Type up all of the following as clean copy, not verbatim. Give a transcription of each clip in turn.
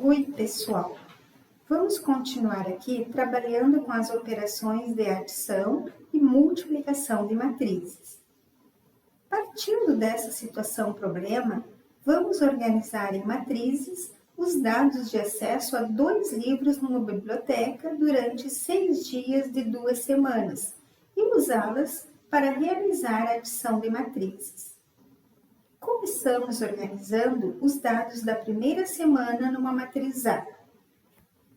Oi, pessoal! Vamos continuar aqui trabalhando com as operações de adição e multiplicação de matrizes. Partindo dessa situação-problema, vamos organizar em matrizes os dados de acesso a 2 livros numa biblioteca durante 6 dias de 2 semanas e usá-las para realizar a adição de matrizes. Começamos organizando os dados da primeira semana numa matriz A.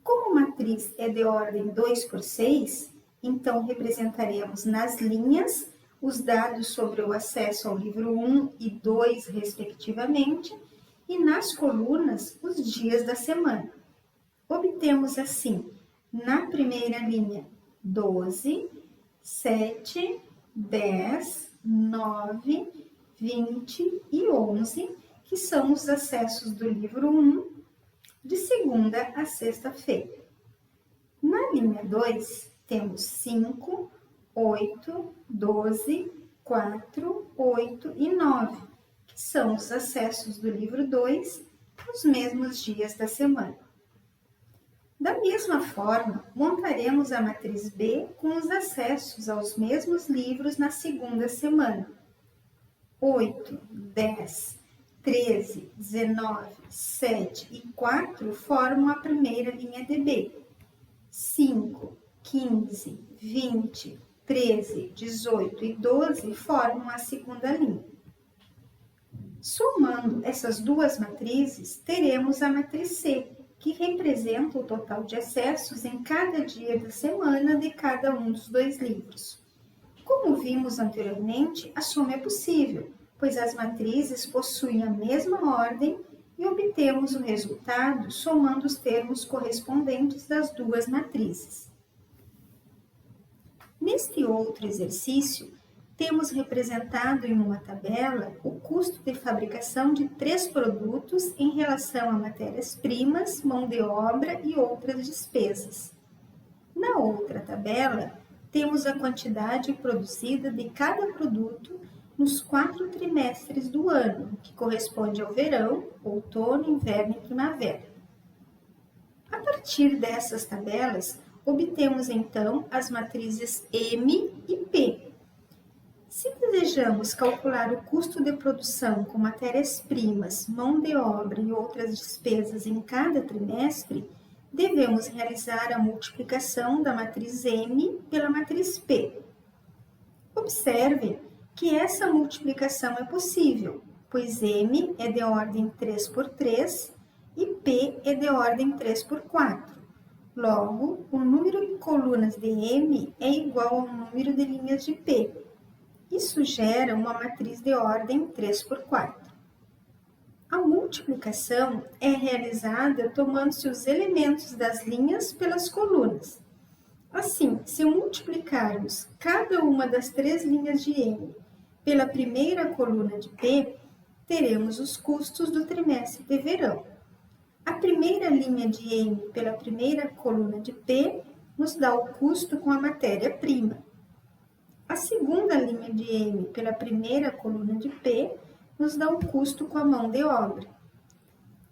Como a matriz é de ordem 2 por 6, então representaremos nas linhas os dados sobre o acesso ao livro 1 e 2, respectivamente, e nas colunas os dias da semana. Obtemos assim, na primeira linha, 12, 7, 10, 9, 20 e 11, que são os acessos do livro 1, de segunda a sexta-feira. Na linha 2, temos 5, 8, 12, 4, 8 e 9, que são os acessos do livro 2 nos mesmos dias da semana. Da mesma forma, montaremos a matriz B com os acessos aos mesmos livros na segunda semana. 8, 10, 13, 19, 7 e 4 formam a primeira linha de B. 5, 15, 20, 13, 18 e 12 formam a segunda linha. Somando essas duas matrizes, teremos a matriz C, que representa o total de acessos em cada dia da semana de cada um dos 2 livros. Como vimos anteriormente, a soma é possível, pois as matrizes possuem a mesma ordem e obtemos o resultado somando os termos correspondentes das duas matrizes. Neste outro exercício, temos representado em uma tabela o custo de fabricação de 3 produtos em relação a matérias-primas, mão de obra e outras despesas. Na outra tabela, temos a quantidade produzida de cada produto nos 4 trimestres do ano, que corresponde ao verão, outono, inverno e primavera. A partir dessas tabelas, obtemos então as matrizes M e P. Se desejamos calcular o custo de produção com matérias-primas, mão de obra e outras despesas em cada trimestre, devemos realizar a multiplicação da matriz M pela matriz P. Observe que essa multiplicação é possível, pois M é de ordem 3 por 3 e P é de ordem 3 por 4. Logo, o número de colunas de M é igual ao número de linhas de P. Isso gera uma matriz de ordem 3 por 4. A multiplicação é realizada tomando-se os elementos das linhas pelas colunas. Assim, se multiplicarmos cada uma das 3 linhas de M pela primeira coluna de P, teremos os custos do trimestre de verão. A primeira linha de M pela primeira coluna de P nos dá o custo com a matéria-prima. A segunda linha de M pela primeira coluna de P nos dá o custo com a mão de obra.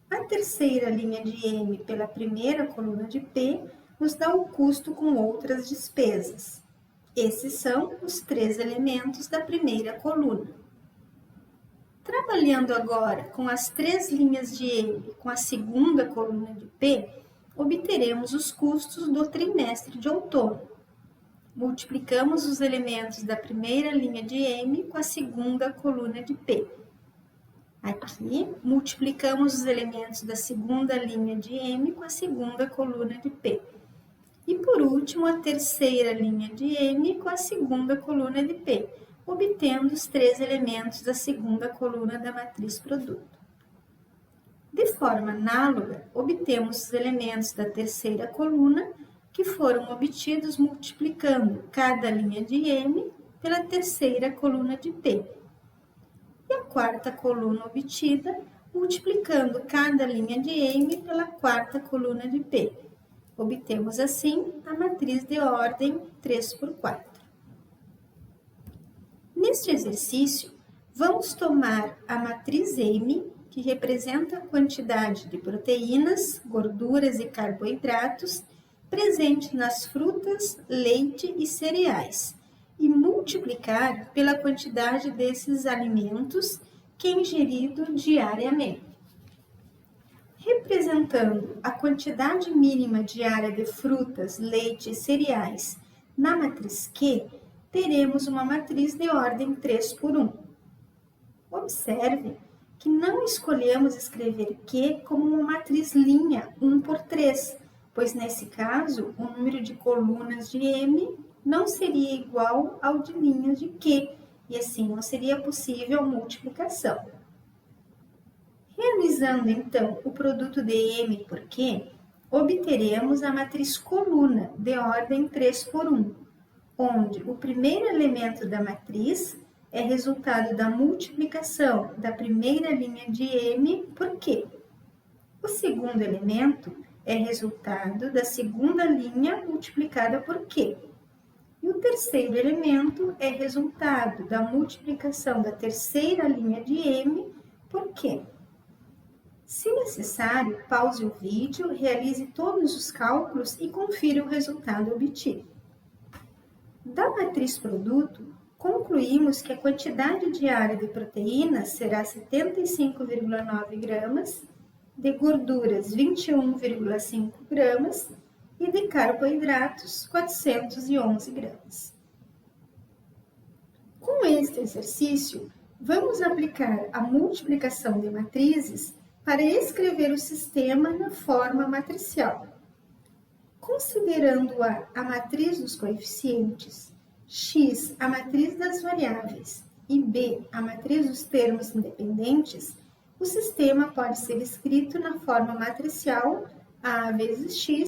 A terceira linha de M pela primeira coluna de P nos dá o custo com outras despesas. Esses são os 3 elementos da primeira coluna. Trabalhando agora com as 3 linhas de M com a segunda coluna de P, obteremos os custos do trimestre de outono. Multiplicamos os elementos da primeira linha de M com a segunda coluna de P. Aqui, multiplicamos os elementos da segunda linha de M com a segunda coluna de P. E, por último, a terceira linha de M com a segunda coluna de P, obtendo os 3 elementos da segunda coluna da matriz produto. De forma análoga, obtemos os elementos da terceira coluna, que foram obtidos multiplicando cada linha de M pela terceira coluna de P. E a quarta coluna obtida, multiplicando cada linha de M pela quarta coluna de P. Obtemos assim a matriz de ordem 3 por 4. Neste exercício, vamos tomar a matriz M, que representa a quantidade de proteínas, gorduras e carboidratos presente nas frutas, leite e cereais, e multiplicar pela quantidade desses alimentos que é ingerido diariamente. Representando a quantidade mínima diária de frutas, leite e cereais na matriz Q, teremos uma matriz de ordem 3:1. Observe que não escolhemos escrever Q como uma matriz linha 1:3, pois nesse caso o número de colunas de M não seria igual ao de linhas de Q, e assim não seria possível a multiplicação. Realizando então o produto de M por Q, obteremos a matriz coluna de ordem 3:1, onde o primeiro elemento da matriz é resultado da multiplicação da primeira linha de M por Q. O segundo elemento é resultado da segunda linha multiplicada por Q. E o terceiro elemento é resultado da multiplicação da terceira linha de M por Q. Se necessário, pause o vídeo, realize todos os cálculos e confira o resultado obtido. Da matriz produto, concluímos que a quantidade diária de proteínas será 75,9 gramas, de gorduras 21,5 gramas e de carboidratos 411 gramas. Com este exercício, vamos aplicar a multiplicação de matrizes para escrever o sistema na forma matricial. Considerando a matriz dos coeficientes, x a matriz das variáveis e b a matriz dos termos independentes, o sistema pode ser escrito na forma matricial A vezes x